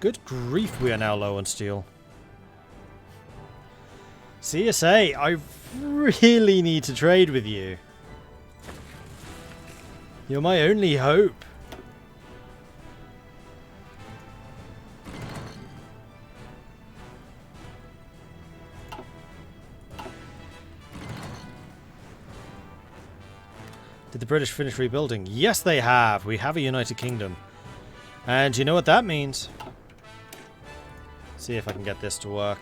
Good grief, we are now low on steel. CSA, I really need to trade with you. You're my only hope. Did the British finish rebuilding? Yes, they have. We have a United Kingdom. And you know what that means? See if I can get this to work.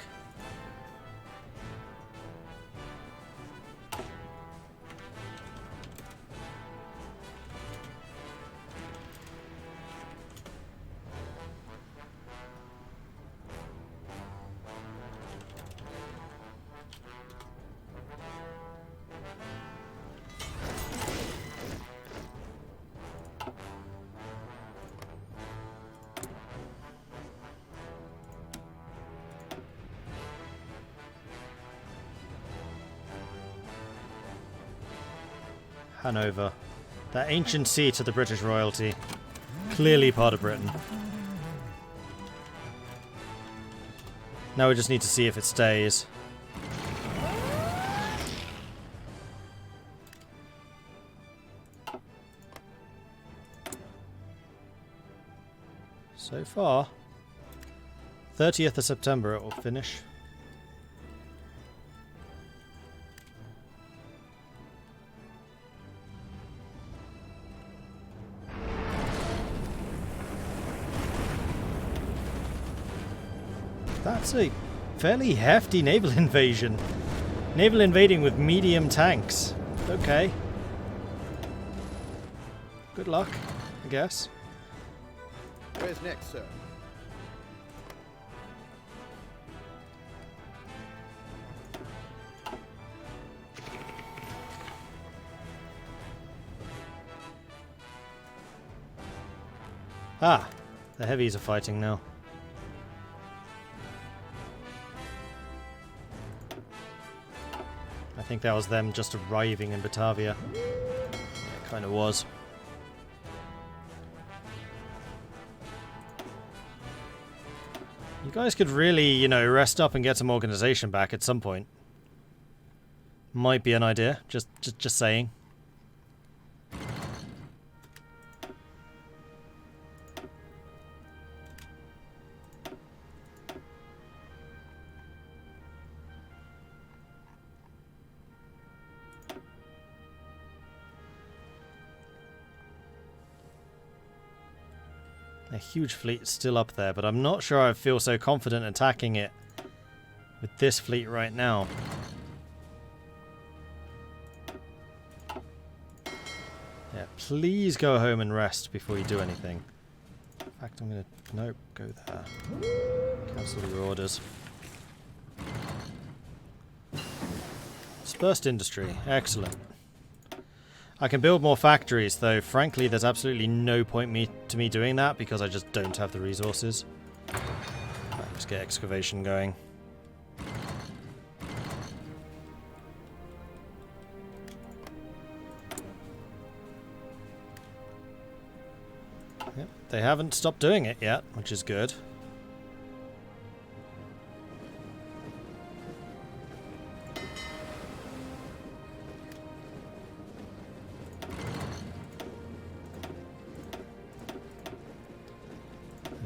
Hanover. That ancient seat of the British royalty. Clearly part of Britain. Now we just need to see if it stays. So far, 30th of September it will finish. That's a fairly hefty naval invasion. Naval invading with medium tanks. Okay. Good luck, I guess. Where's next, sir? Ah, the heavies are fighting now. I think that was them just arriving in Batavia. Yeah, it kind of was. You guys could really, you know, rest up and get some organization back at some point. Might be an idea. Just saying. A huge fleet still up there, but I'm not sure I feel so confident attacking it with this fleet right now. Yeah, please go home and rest before you do anything. In fact, I'm gonna... Nope, go there. Cancel your orders. Dispersed industry. Excellent. I can build more factories, though frankly there's absolutely no point to me doing that because I just don't have the resources. Right, let's get excavation going. Yep, they haven't stopped doing it yet, which is good.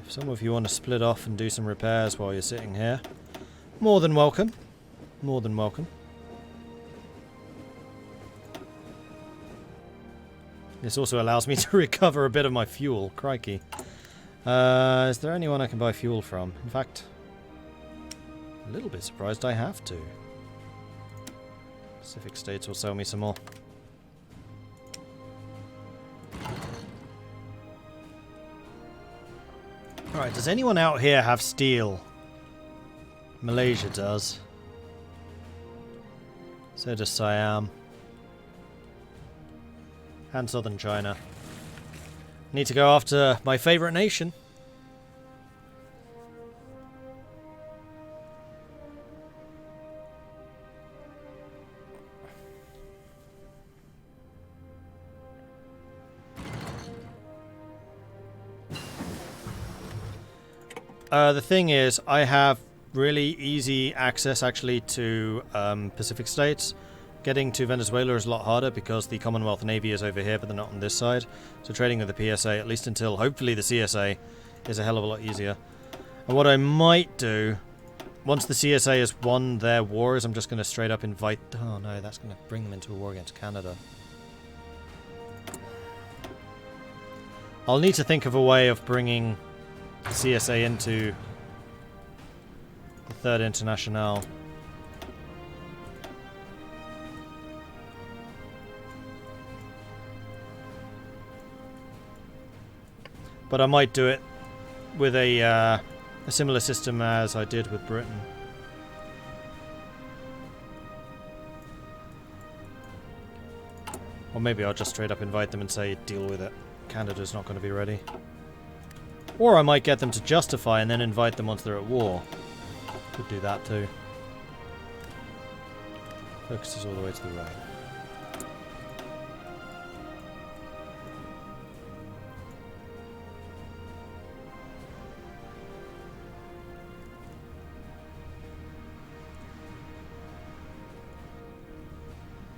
If some of you want to split off and do some repairs while you're sitting here, more than welcome. More than welcome. This also allows me to recover a bit of my fuel. Crikey. Is there anyone I can buy fuel from? In fact, a little bit surprised I have to. Pacific States will sell me some more. Alright, does anyone out here have steel? Malaysia does. So does Siam. And southern China. Need to go after my favourite nation. The thing is, I have really easy access actually to Pacific states. Getting to Venezuela is a lot harder because the Commonwealth Navy is over here, but they're not on this side. So trading with the PSA, at least until hopefully the CSA, is a hell of a lot easier. And what I might do, once the CSA has won their wars, I'm just going to straight up invite... Oh no, that's going to bring them into a war against Canada. I'll need to think of a way of bringing the CSA into the Third Internationale. But I might do it with a similar system as I did with Britain. Or maybe I'll just straight up invite them and say, deal with it. Canada's not going to be ready. Or I might get them to justify and then invite them once they're at war. Could do that too. Focuses all the way to the right.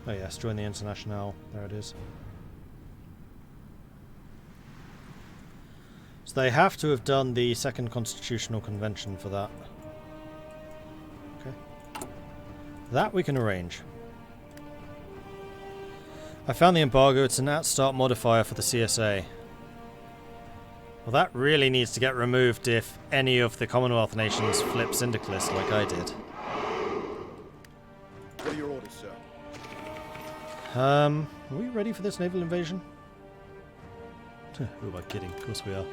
Oh yes, join the Internationale. There it is. So they have to have done the Second Constitutional Convention for that. Okay. That we can arrange. I found the embargo. It's an at-start modifier for the CSA. Well, that really needs to get removed if any of the Commonwealth nations flip syndicalist like I did. What are your orders, sir? Are we ready for this naval invasion? Who am I kidding? Of course we are.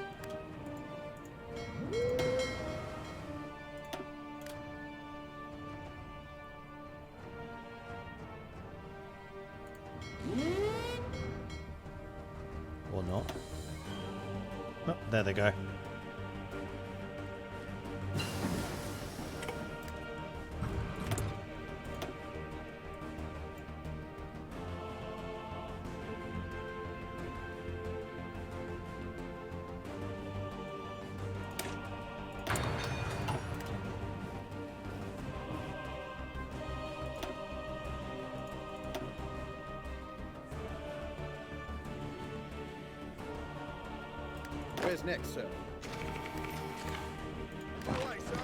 Or not. Oh, there they go. Where's next, sir? My way, sir.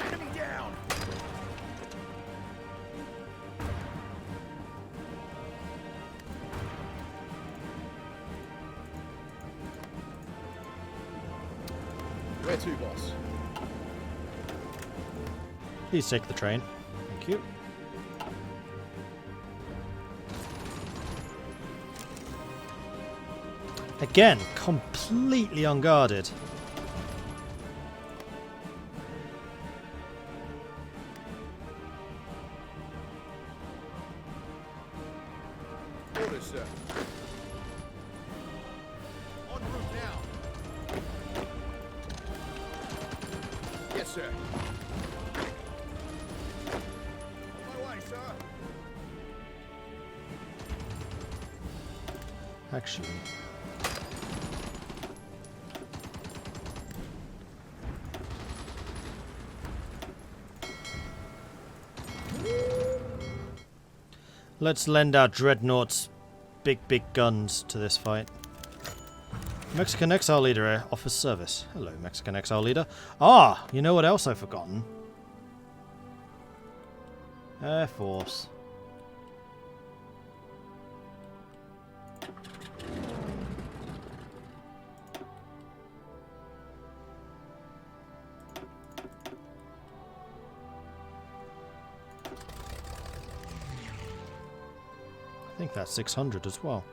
Enemy down. Where to, boss? Please take the train. Thank you. Again, completely unguarded. Orders, sir. En route now. Yes, sir. On my way, sir. Actually... let's lend our dreadnoughts big guns to this fight. Mexican exile leader offers service. Hello, Mexican exile leader. Ah, you know what else I've forgotten? Air Force. I think that's 600 as well.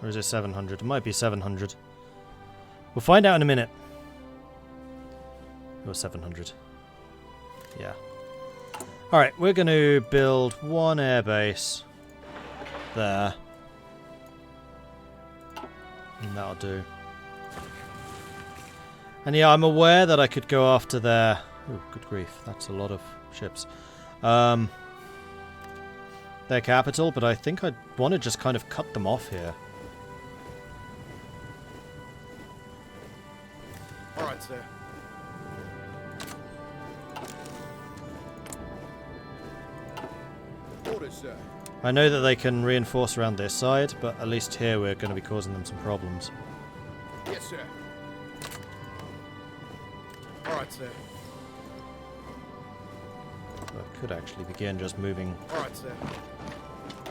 Or is it 700? It might be 700. We'll find out in a minute. Or 700. Yeah. Alright, we're going to build one airbase there. And that'll do. And yeah, I'm aware that I could go after their... Oh, good grief. That's a lot of ships. Their capital, but I think I'd want to just kind of cut them off here. All right, sir. Orders, sir. I know that they can reinforce around this side, but at least here we're going to be causing them some problems. Yes, sir. All right, sir. So I could actually begin just moving All right, sir.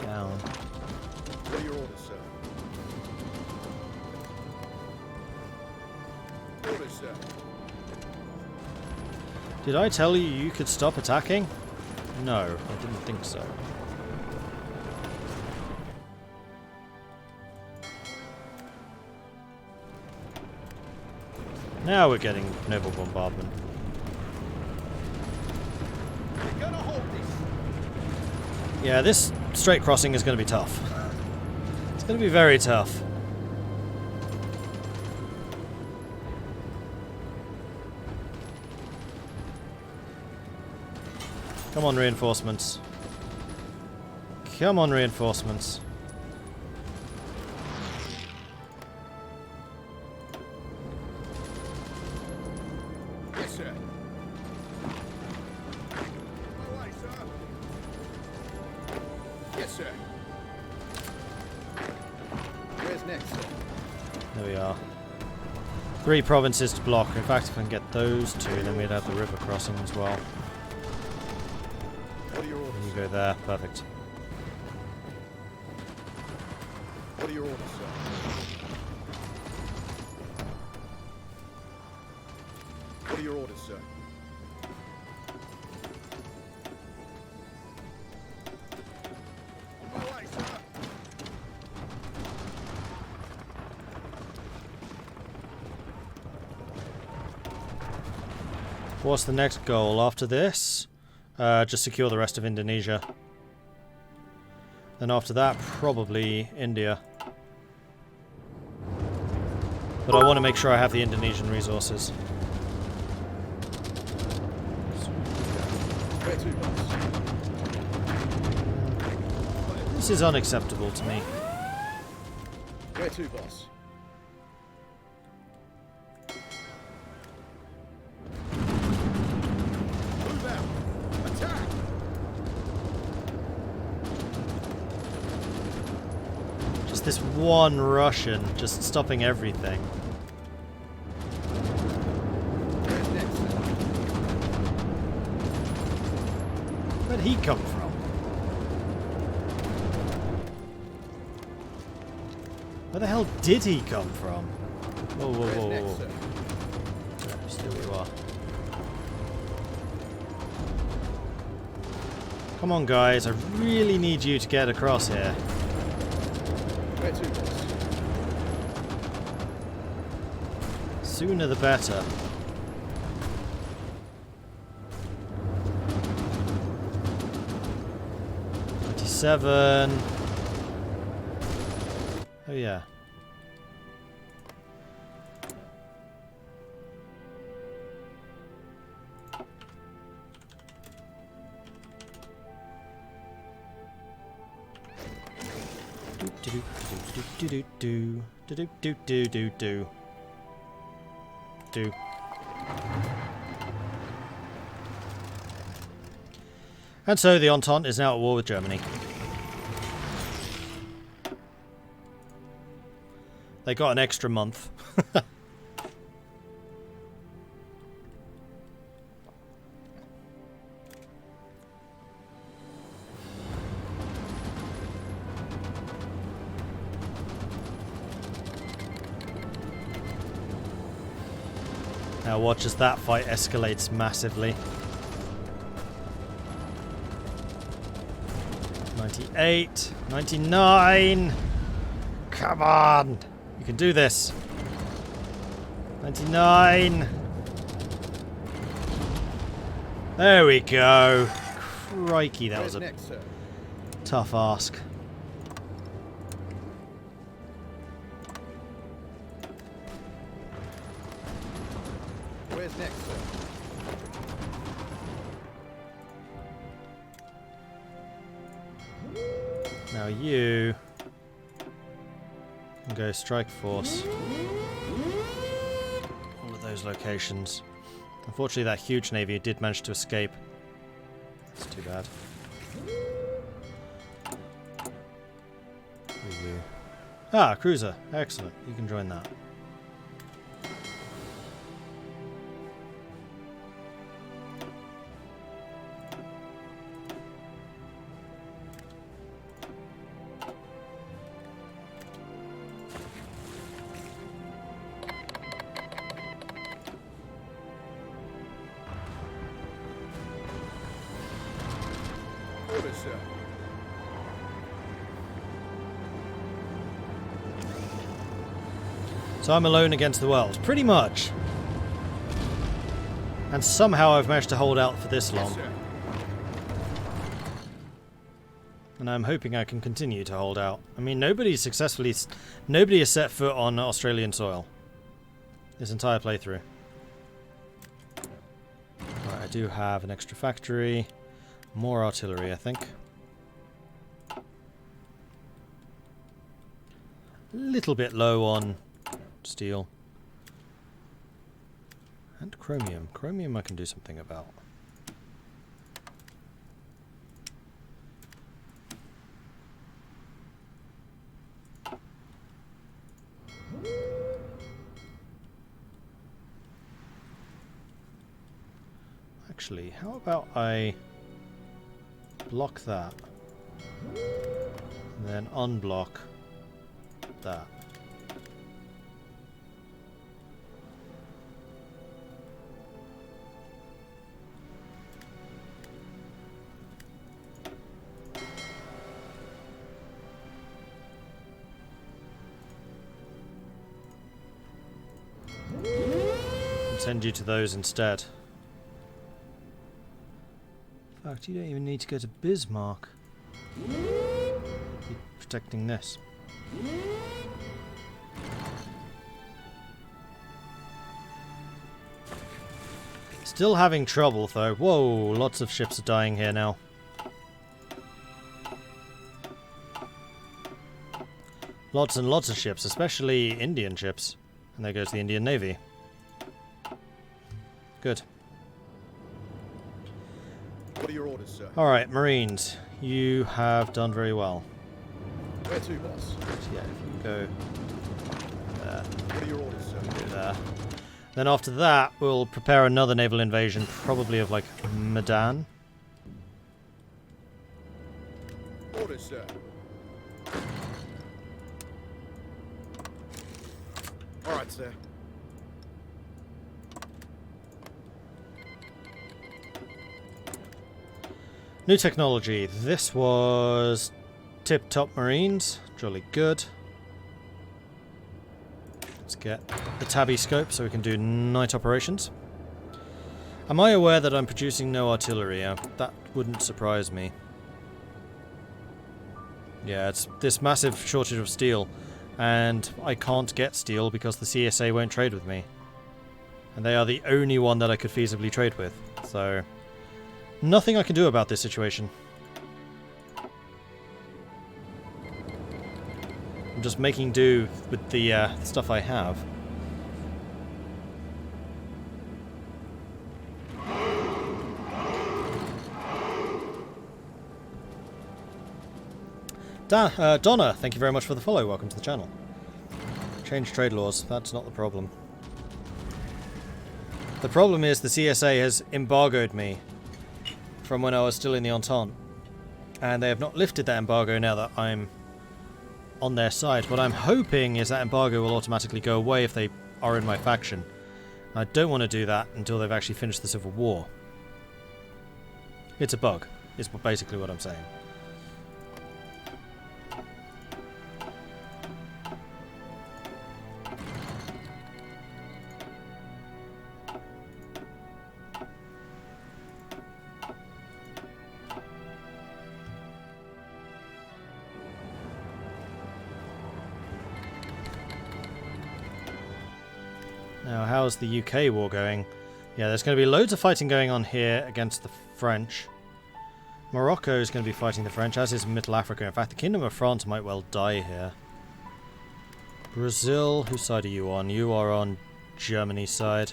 down. What are your orders, sir? Orders, sir. Did I tell you you could stop attacking? No, I didn't think so. Now we're getting naval bombardment. We're gonna hold this. Yeah, this straight crossing is going to be tough. It's going to be very tough. Come on, reinforcements. Come on, reinforcements. Yes, sir. My way, sir. Yes, sir. Where's next, sir? There we are. 3 provinces to block. In fact, if I can get those 2, then we'd have the river crossing as well. What are your And orders? you go there. Perfect. What are your orders, sir? What are your orders, sir? On my way, sir. What's the next goal after this? Just secure the rest of Indonesia. Then after that, probably India. But I want to make sure I have the Indonesian resources. Where to, boss? This is unacceptable to me. Where to, boss? Move out! Attack! Just this one Russian just stopping everything. Where's next, sir? Where'd he come from? Where the hell did he come from? Whoa, whoa, Where's whoa, next, whoa. sir? Still you are. Come on, guys. I really need you to get across here. Where to, boss? Sooner the better. Seven. Oh yeah. Do. And so the Entente is now at war with Germany. They got an extra month. Now watch as that fight escalates massively. 98, 99. Come on. You can do this. 99. There we go. Crikey, that was Where's a next, sir? tough ask. Where's next, sir? Now you can go strike force. All of those locations. Unfortunately, that huge navy did manage to escape. That's too bad. Ah, cruiser. Excellent. You can join that. Orders, sir. So I'm alone against the world, pretty much. And somehow I've managed to hold out for this long. Yes, sir. And I'm hoping I can continue to hold out. I mean, nobody has set foot on Australian soil this entire playthrough. Right, I do have an extra factory. More artillery, I think. Little bit low on steel. And chromium. Chromium I can do something about. Actually, how about I block that, and then unblock that. And send you to those instead. In fact, you don't even need to go to Bismarck. You're protecting this. Still having trouble though. Whoa, lots of ships are dying here now. Lots and lots of ships, especially Indian ships. And there goes the Indian Navy. Good. What are your orders, sir? Alright, Marines. You have done very well. Where to, boss? So yeah, if you go there, What are your orders, sir? do there. Then after that, we'll prepare another naval invasion, probably of like Medan. Orders, sir. All right, sir. New technology. This was tip-top Marines. Jolly good. Let's get the tabby scope so we can do night operations. Am I aware that I'm producing no artillery? That wouldn't surprise me. Yeah, it's this massive shortage of steel, and I can't get steel because the CSA won't trade with me. And they are the only one that I could feasibly trade with, so nothing I can do about this situation. I'm just making do with the stuff I have. Donna, thank you very much for the follow. Welcome to the channel. Change trade laws. That's not the problem. The problem is the CSA has embargoed me from when I was still in the Entente. And they have not lifted that embargo now that I'm on their side. What I'm hoping is that embargo will automatically go away if they are in my faction. I don't want to do that until they've actually finished the Civil War. It's a bug, is basically what I'm saying. Now, how's the UK war going? Yeah, there's going to be loads of fighting going on here against the French. Morocco is going to be fighting the French, as is Middle Africa. In fact, the Kingdom of France might well die here. Brazil, whose side are you on? You are on Germany's side.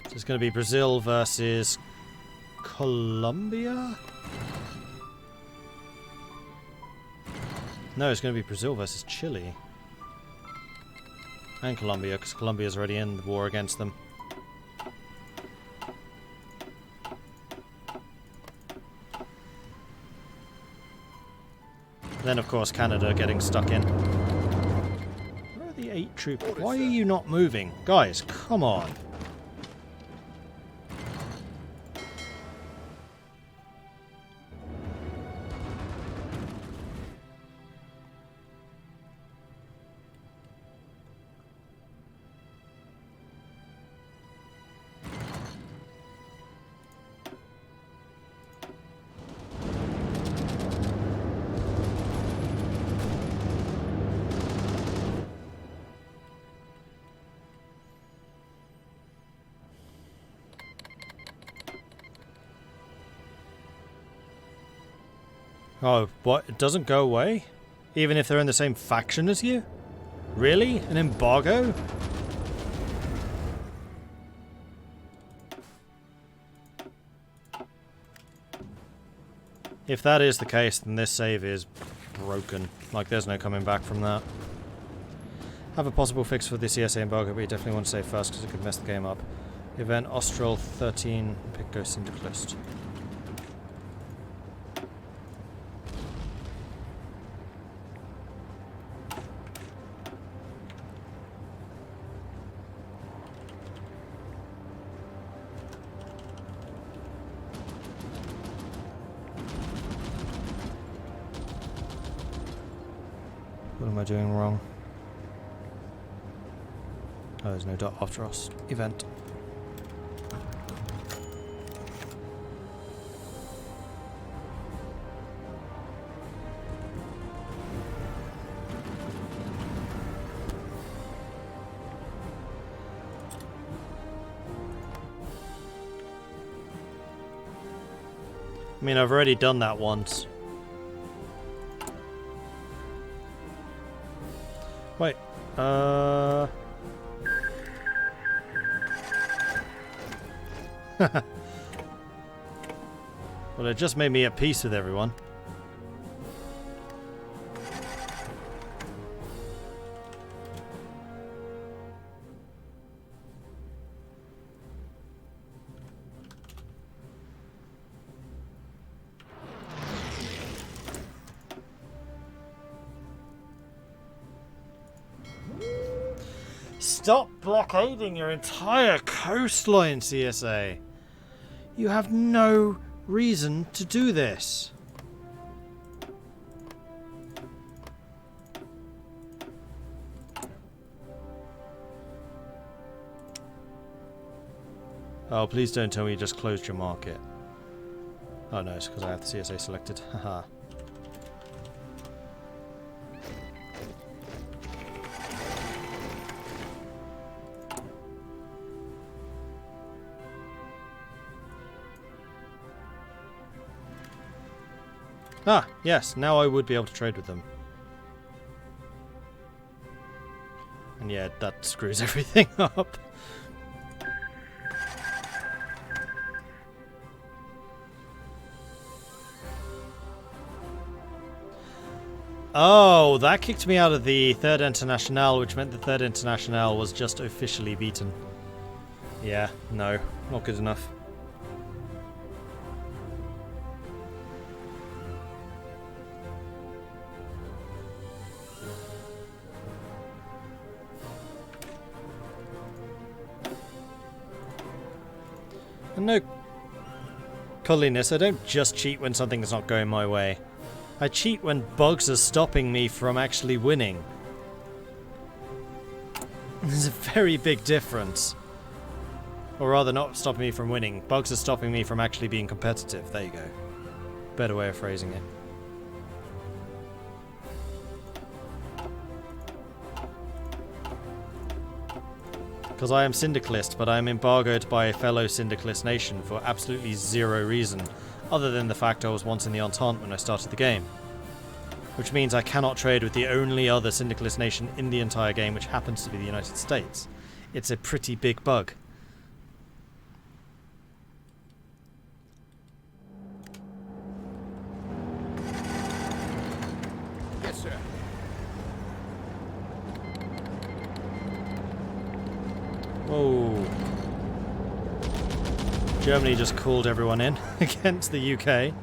So it's going to be Brazil versus Colombia? No, it's going to be Brazil versus Chile. And Colombia, because Colombia's already in the war against them. Then, of course, Canada getting stuck in. Where are the 8 troops? Why are you not moving? Guys, come on. Oh, what? It doesn't go away? Even if they're in the same faction as you? Really? An embargo? If that is the case, then this save is broken. Like, there's no coming back from that. Have a possible fix for the CSA embargo, but you definitely want to save first because it could mess the game up. Event Austral 13, pick Ghost Syndicalist. What am I doing wrong? Oh, there's no dot after us. Event. I mean, I've already done that once. Wait, well, it just made me at peace with everyone. Stop blockading your entire coastline, CSA. You have no reason to do this. Oh, please don't tell me you just closed your market. Oh no, it's because I have the CSA selected. Haha. Ah, yes, now I would be able to trade with them. And yeah, that screws everything up. Oh, that kicked me out of the Third Internationale, which meant the Third Internationale was just officially beaten. Yeah, no, not good enough. And no cuddliness, I don't just cheat when something's not going my way. I cheat when bugs are stopping me from actually winning. There's a very big difference. Or rather, not stopping me from winning. Bugs are stopping me from actually being competitive. There you go. Better way of phrasing it. Because I am Syndicalist, but I am embargoed by a fellow Syndicalist nation for absolutely zero reason, other than the fact I was once in the Entente when I started the game. Which means I cannot trade with the only other Syndicalist nation in the entire game, which happens to be the United States. It's a pretty big bug. Germany just called everyone in against the UK.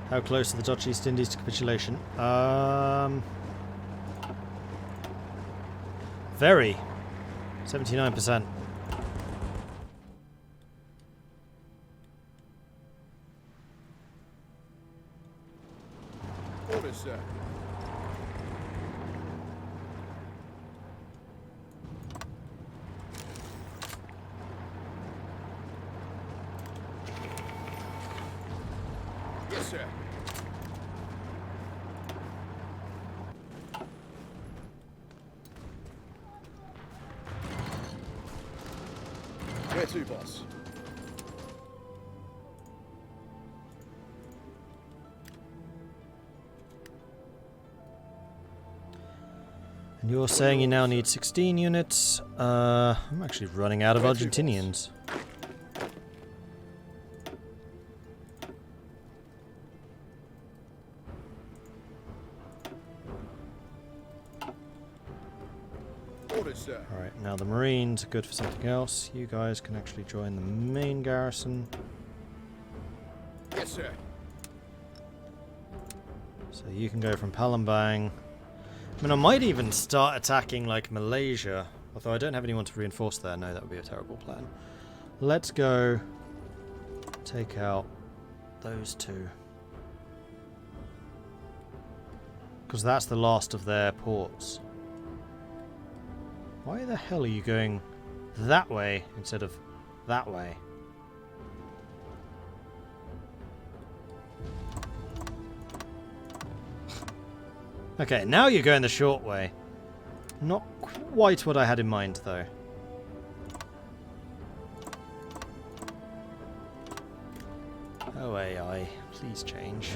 How close are the Dutch East Indies to capitulation? Very. 79%. Orders, sir. Yes, sir. Where to, boss? And you're saying you now need 16 units. I'm actually running out of Argentinians. Orders, sir. Alright, now the Marines are good for something else. You guys can actually join the main garrison. Yes, sir. So you can go from Palembang. I mean, I might even start attacking, like, Malaysia. Although I don't have anyone to reinforce there. No, that would be a terrible plan. Let's go take out those two. Because that's the last of their ports. Why the hell are you going that way instead of that way? Okay, now you're going the short way. Not quite what I had in mind, though. Oh, AI, please change.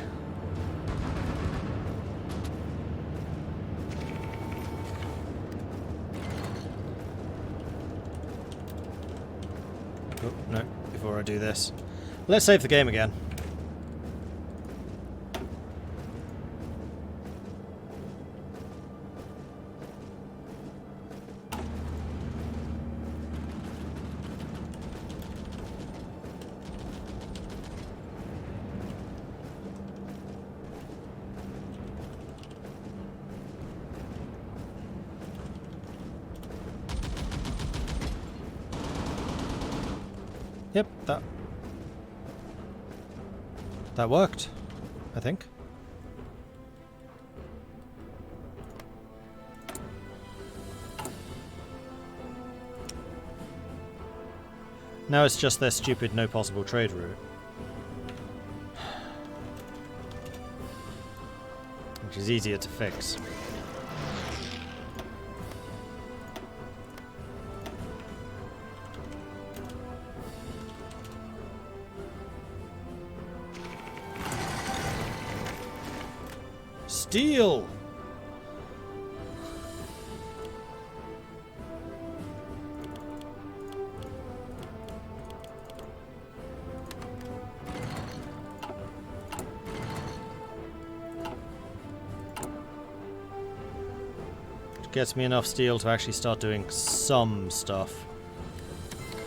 Oh, no, before I do this. Let's save the game again. Yep, that worked, I think. Now it's just their stupid no possible trade route. Which is easier to fix. Steel! Which gets me enough steel to actually start doing some stuff.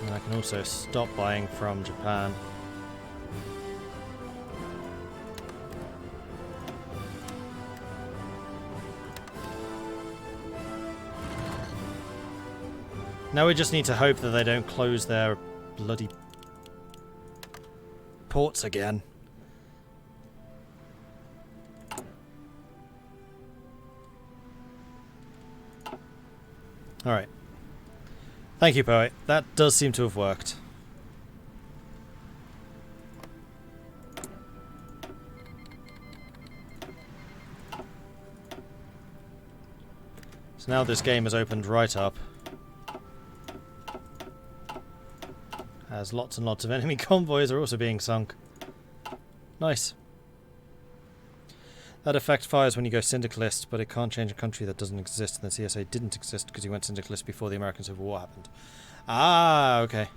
And I can also stop buying from Japan. Now we just need to hope that they don't close their bloody ports again. Alright. Thank you, Poet. That does seem to have worked. So now this game has opened right up. As lots and lots of enemy convoys are also being sunk. Nice. That effect fires when you go syndicalist, but it can't change a country that doesn't exist, and the CSA didn't exist because you went syndicalist before the American Civil War happened. Ah, okay.